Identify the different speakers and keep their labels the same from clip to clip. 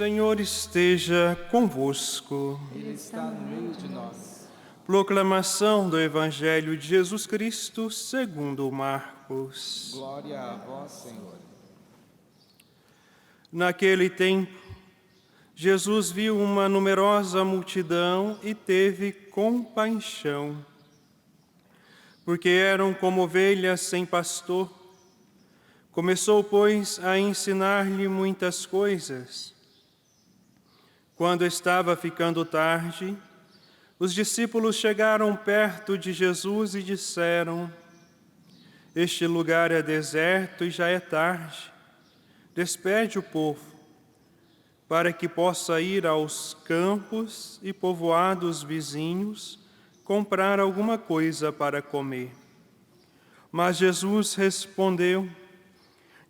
Speaker 1: Senhor esteja convosco.
Speaker 2: Ele está no meio de nós.
Speaker 1: Proclamação do Evangelho de Jesus Cristo segundo Marcos.
Speaker 2: Glória a vós, Senhor.
Speaker 1: Naquele tempo, Jesus viu uma numerosa multidão e teve compaixão, porque eram como ovelhas sem pastor. Começou, pois, a ensinar-lhe muitas coisas. Quando estava ficando tarde, os discípulos chegaram perto de Jesus e disseram: Este lugar é deserto e já é tarde. Despede o povo, para que possa ir aos campos e povoados vizinhos comprar alguma coisa para comer. Mas Jesus respondeu: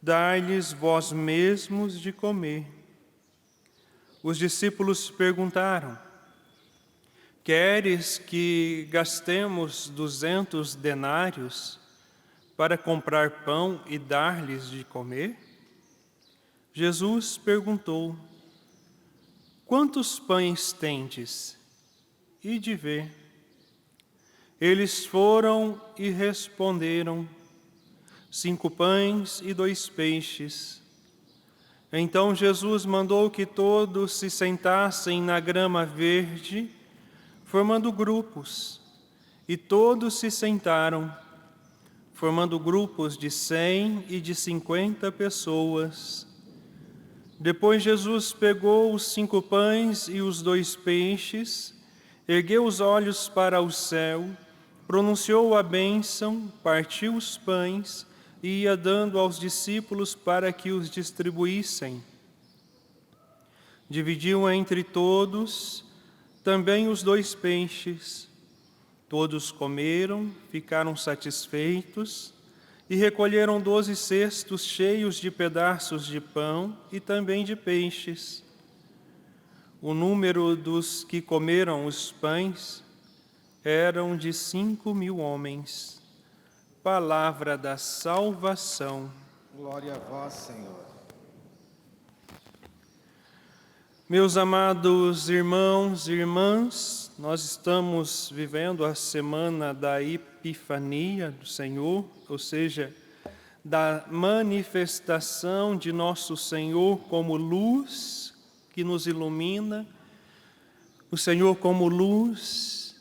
Speaker 1: Dai-lhes vós mesmos de comer. Os discípulos perguntaram: Queres que gastemos 200 denários para comprar pão e dar-lhes de comer? Jesus perguntou: Quantos pães tendes? Ide ver. Eles foram e responderam: 5 pães e 2 peixes. Então Jesus mandou que todos se sentassem na grama verde, formando grupos, e todos se sentaram, formando grupos de 100 e de 50 pessoas. Depois Jesus pegou os 5 pães e os 2 peixes, ergueu os olhos para o céu, pronunciou a bênção, partiu os pães e ia dando aos discípulos para que os distribuíssem. Dividiu entre todos também os 2 peixes. Todos comeram, ficaram satisfeitos e recolheram 12 cestos cheios de pedaços de pão e também de peixes. O número dos que comeram os pães eram de 5.000 homens. Palavra da salvação.
Speaker 2: Glória a vós, Senhor.
Speaker 1: Meus amados irmãos e irmãs, nós estamos vivendo a semana da Epifania do Senhor, ou seja, da manifestação de nosso Senhor como luz que nos ilumina, o Senhor como luz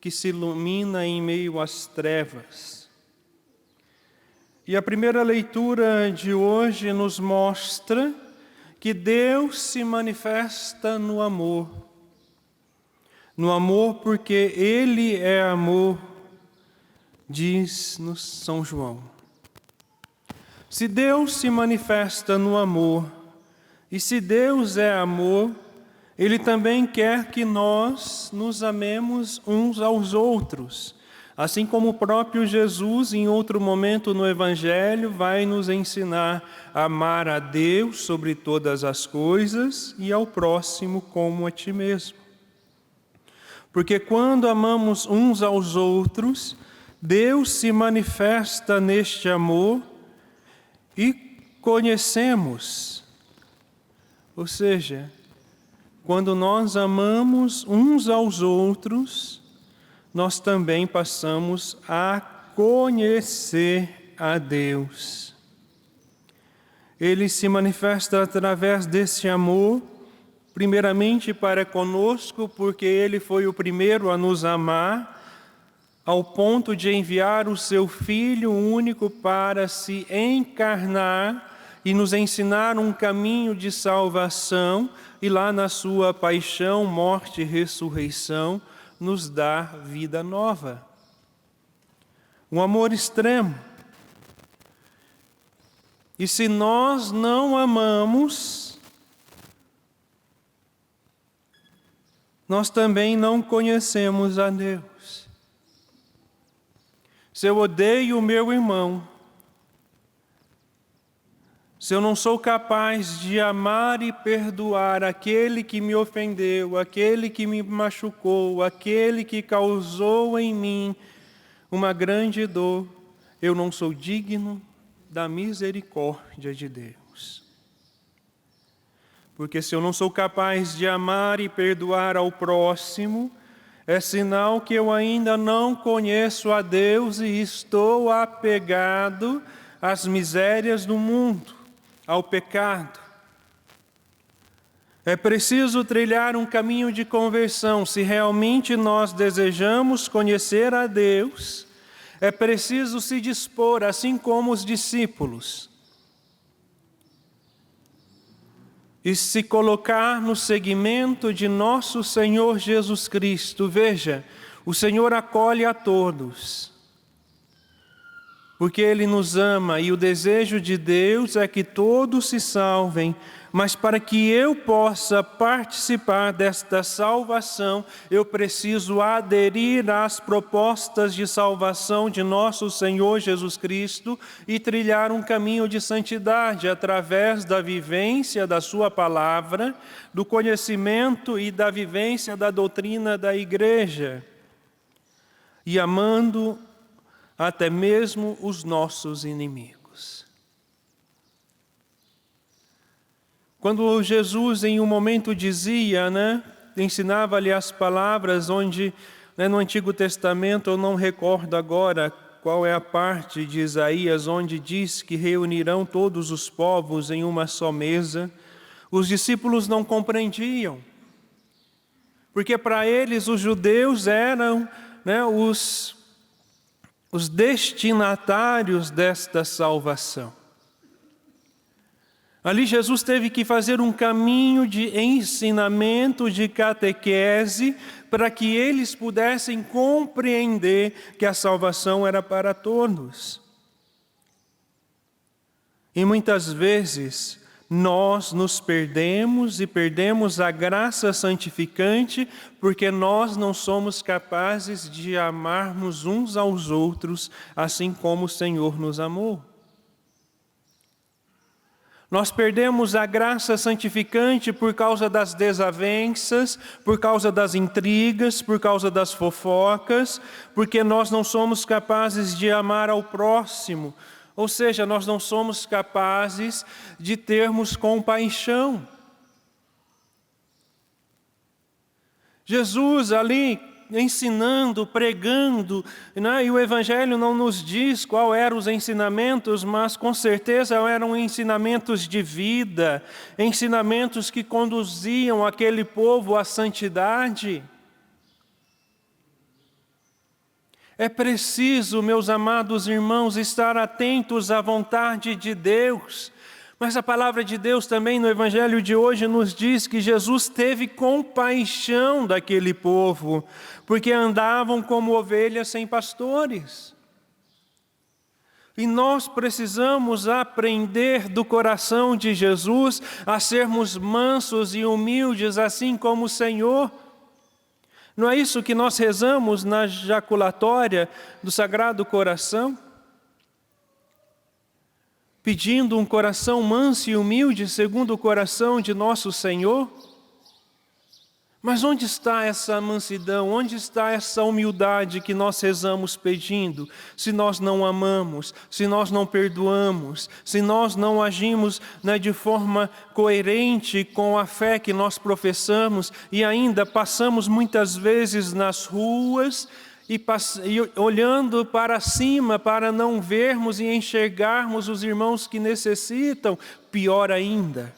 Speaker 1: que se ilumina em meio às trevas. E a primeira leitura de hoje nos mostra que Deus se manifesta no amor. No amor porque Ele é amor, diz-nos São João. Se Deus se manifesta no amor, e se Deus é amor, Ele também quer que nós nos amemos uns aos outros. Assim como o próprio Jesus, em outro momento no Evangelho, vai nos ensinar a amar a Deus sobre todas as coisas e ao próximo como a ti mesmo. Porque quando amamos uns aos outros, Deus se manifesta neste amor e conhecemos. Ou seja, quando nós amamos uns aos outros, nós também passamos a conhecer a Deus. Ele se manifesta através desse amor, primeiramente para conosco, porque Ele foi o primeiro a nos amar, ao ponto de enviar o Seu Filho único para se encarnar e nos ensinar um caminho de salvação, e lá na Sua paixão, morte e ressurreição, nos dá vida nova. Um amor extremo. E se nós não amamos, nós também não conhecemos a Deus. Se eu odeio o meu irmão, se eu não sou capaz de amar e perdoar aquele que me ofendeu, aquele que me machucou, aquele que causou em mim uma grande dor, eu não sou digno da misericórdia de Deus. Porque se eu não sou capaz de amar e perdoar ao próximo, é sinal que eu ainda não conheço a Deus e estou apegado às misérias do mundo, ao pecado. É preciso trilhar um caminho de conversão. Se realmente nós desejamos conhecer a Deus, é preciso se dispor, assim como os discípulos, e se colocar no seguimento de nosso Senhor Jesus Cristo. Veja, o Senhor acolhe a todos, porque Ele nos ama e o desejo de Deus é que todos se salvem. Mas para que eu possa participar desta salvação, eu preciso aderir às propostas de salvação de nosso Senhor Jesus Cristo e trilhar um caminho de santidade através da vivência da Sua palavra, do conhecimento e da vivência da doutrina da Igreja, e amando até mesmo os nossos inimigos. Quando Jesus em um momento dizia, ensinava-lhe as palavras onde, no Antigo Testamento, eu não recordo agora qual é a parte de Isaías, onde diz que reunirão todos os povos em uma só mesa, os discípulos não compreendiam, porque para eles os judeus eram os destinatários desta salvação. Ali Jesus teve que fazer um caminho de ensinamento, de catequese, para que eles pudessem compreender que a salvação era para todos. E muitas vezes nós nos perdemos e perdemos a graça santificante porque nós não somos capazes de amarmos uns aos outros assim como o Senhor nos amou. Nós perdemos a graça santificante por causa das desavenças, por causa das intrigas, por causa das fofocas, porque nós não somos capazes de amar ao próximo, ou seja, nós não somos capazes de termos compaixão. Jesus ali ensinando, pregando, e o Evangelho não nos diz qual eram os ensinamentos, mas com certeza eram ensinamentos de vida, ensinamentos que conduziam aquele povo à santidade. É preciso, meus amados irmãos, estar atentos à vontade de Deus. Mas a palavra de Deus também no Evangelho de hoje nos diz que Jesus teve compaixão daquele povo, porque andavam como ovelhas sem pastores. E nós precisamos aprender do coração de Jesus a sermos mansos e humildes, assim como o Senhor. Não é isso que nós rezamos na jaculatória do Sagrado Coração? Pedindo um coração manso e humilde, segundo o coração de nosso Senhor? Mas onde está essa mansidão? Onde está essa humildade que nós rezamos pedindo? Se nós não amamos, se nós não perdoamos, se nós não agimos de forma coerente com a fé que nós professamos e ainda passamos muitas vezes nas ruas e olhando para cima para não vermos e enxergarmos os irmãos que necessitam, pior ainda.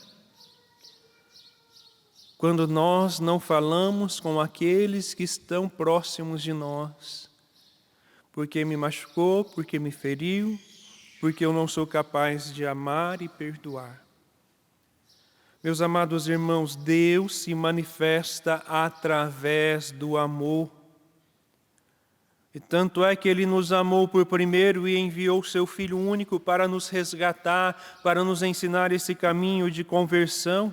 Speaker 1: Quando nós não falamos com aqueles que estão próximos de nós, porque me machucou, porque me feriu, porque eu não sou capaz de amar e perdoar. Meus amados irmãos, Deus se manifesta através do amor. E tanto é que Ele nos amou por primeiro e enviou seu Filho único para nos resgatar, para nos ensinar esse caminho de conversão.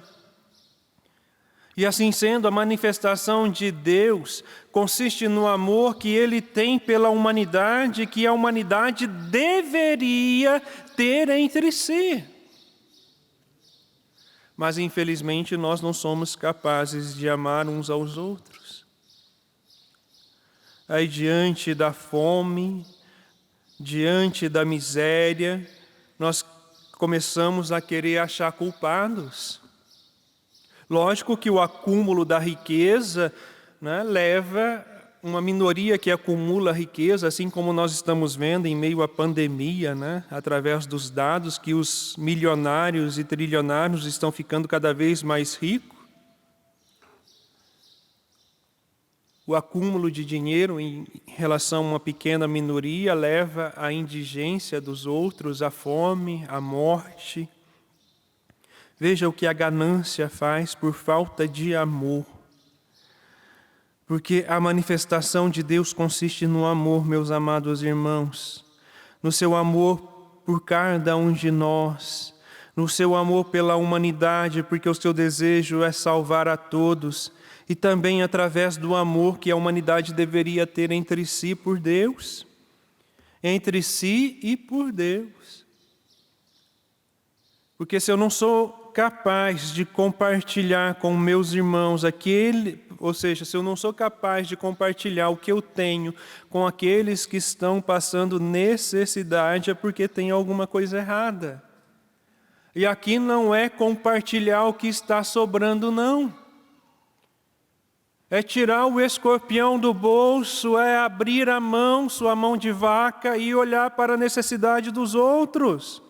Speaker 1: E assim sendo, a manifestação de Deus consiste no amor que Ele tem pela humanidade, que a humanidade deveria ter entre si. Mas infelizmente nós não somos capazes de amar uns aos outros. Aí diante da fome, diante da miséria, nós começamos a querer achar culpados. Lógico que o acúmulo da riqueza, né, leva uma minoria que acumula riqueza, assim como nós estamos vendo em meio à pandemia, né, através dos dados que os milionários e trilionários estão ficando cada vez mais ricos. O acúmulo de dinheiro em relação a uma pequena minoria leva à indigência dos outros, à fome, à morte. Veja o que a ganância faz por falta de amor. Porque a manifestação de Deus consiste no amor, meus amados irmãos, no seu amor por cada um de nós, no seu amor pela humanidade, porque o seu desejo é salvar a todos, e também através do amor que a humanidade deveria ter entre si por Deus, entre si e por Deus. Porque se eu não sou capaz de compartilhar com meus irmãos ou seja, se eu não sou capaz de compartilhar o que eu tenho com aqueles que estão passando necessidade, é porque tem alguma coisa errada. E aqui não é compartilhar o que está sobrando, não. É tirar o escorpião do bolso, é abrir a mão, sua mão de vaca, e olhar para a necessidade dos outros.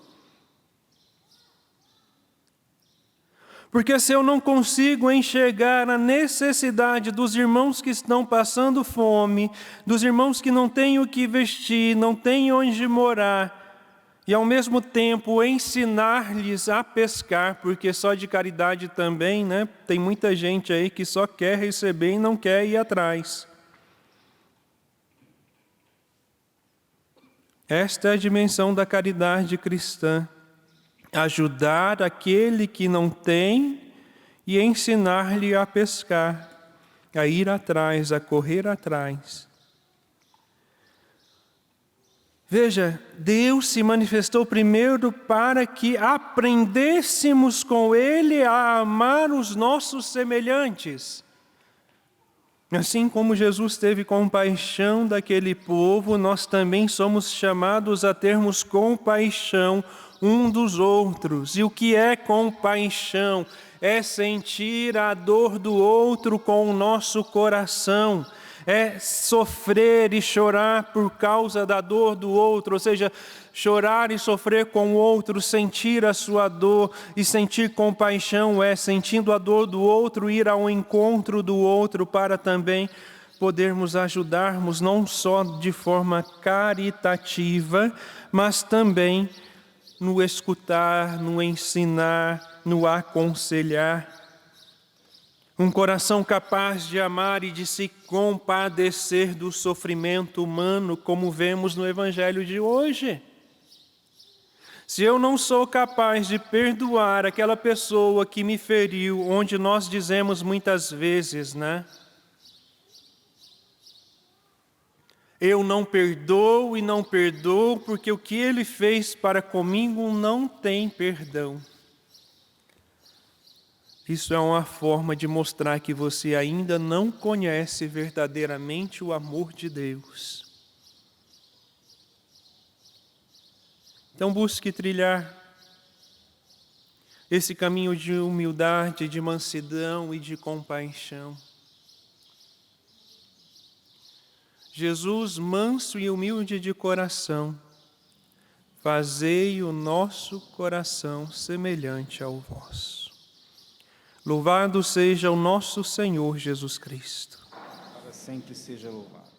Speaker 1: Porque se eu não consigo enxergar a necessidade dos irmãos que estão passando fome, dos irmãos que não têm o que vestir, não têm onde morar, e ao mesmo tempo ensinar-lhes a pescar, porque só de caridade também, né? Tem muita gente aí que só quer receber e não quer ir atrás. Esta é a dimensão da caridade cristã. Ajudar aquele que não tem e ensinar-lhe a pescar, a ir atrás, a correr atrás. Veja, Deus se manifestou primeiro para que aprendêssemos com Ele a amar os nossos semelhantes. Assim como Jesus teve compaixão daquele povo, nós também somos chamados a termos compaixão um dos outros. E o que é compaixão? É sentir a dor do outro com o nosso coração. É sofrer e chorar por causa da dor do outro, ou seja, chorar e sofrer com o outro, sentir a sua dor e sentir compaixão, é sentindo a dor do outro, ir ao encontro do outro para também podermos ajudarmos, não só de forma caritativa, mas também no escutar, no ensinar, no aconselhar. Um coração capaz de amar e de se compadecer do sofrimento humano, como vemos no Evangelho de hoje. Se eu não sou capaz de perdoar aquela pessoa que me feriu, onde nós dizemos muitas vezes, né? Eu não perdoo e não perdoo porque o que ele fez para comigo não tem perdão. Isso é uma forma de mostrar que você ainda não conhece verdadeiramente o amor de Deus. Então busque trilhar esse caminho de humildade, de mansidão e de compaixão. Jesus, manso e humilde de coração, fazei o nosso coração semelhante ao vosso. Louvado seja o nosso Senhor Jesus Cristo.
Speaker 2: Para sempre seja louvado.